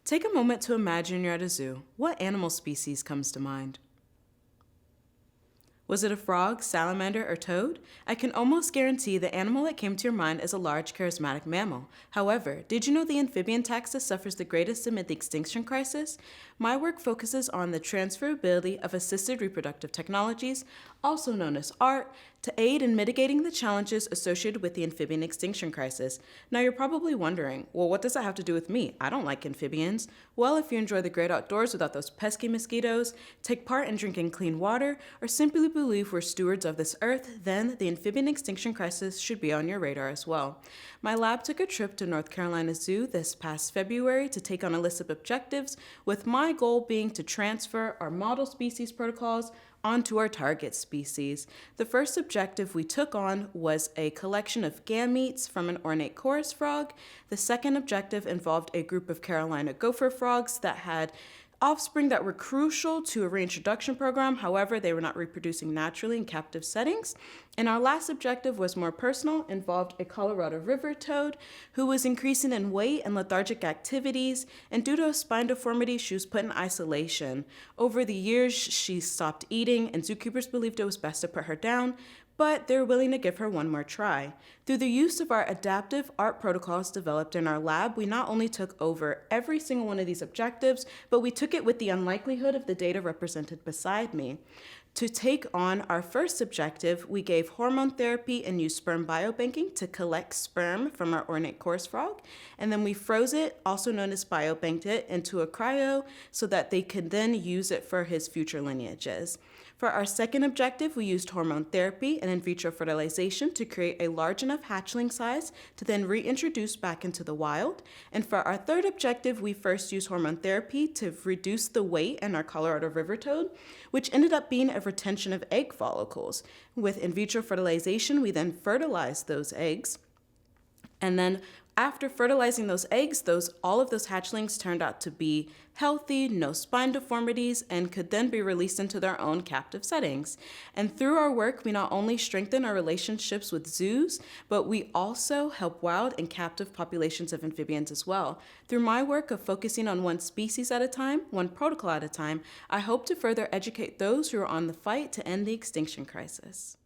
Take a moment to imagine you're at a zoo. What animal species comes to mind? Was it a frog, salamander, or toad? I can almost guarantee the animal that came to your mind is a large, charismatic mammal. However, did you know the amphibian taxa suffers the greatest amid the extinction crisis? My work focuses on the transferability of assisted reproductive technologies, also known as ART, to aid in mitigating the challenges associated with the amphibian extinction crisis. Now you're probably wondering, well, what does that have to do with me? I don't like amphibians. Well, if you enjoy the great outdoors without those pesky mosquitoes, take part in drinking clean water, or simply believe we're stewards of this earth, then the amphibian extinction crisis should be on your radar as well. My lab took a trip to North Carolina Zoo this past February to take on a list of objectives, with my goal being to transfer our model species protocols onto our target species. The first objective we took on was a collection of gametes from an ornate chorus frog. The second objective involved a group of Carolina gopher frogs that had offspring that were crucial to a reintroduction program. However, they were not reproducing naturally in captive settings. And our last objective was more personal, involved a Colorado River toad who was increasing in weight and lethargic activities, and due to a spine deformity, she was put in isolation. Over the years, she stopped eating, and zookeepers believed it was best to put her down, but they're willing to give her one more try. Through the use of our adaptive ART protocols developed in our lab, we not only took over every single one of these objectives, but we took it with the unlikelihood of the data represented beside me. To take on our first objective, we gave hormone therapy and used sperm biobanking to collect sperm from our ornate chorus frog, and then we froze it, also known as biobanked it, into a cryo so that they could then use it for his future lineages. For our second objective, we used hormone therapy and in vitro fertilization to create a large enough hatchling size to then reintroduce back into the wild. And for our third objective, we first used hormone therapy to reduce the weight in our Colorado River toad, which ended up being a retention of egg follicles. With in vitro fertilization, we then fertilized those eggs. And then after fertilizing those eggs, all of those hatchlings turned out to be healthy, no spine deformities, and could then be released into their own captive settings. And through our work, we not only strengthen our relationships with zoos, but we also help wild and captive populations of amphibians as well. Through my work of focusing on one species at a time, one protocol at a time, I hope to further educate those who are on the fight to end the extinction crisis.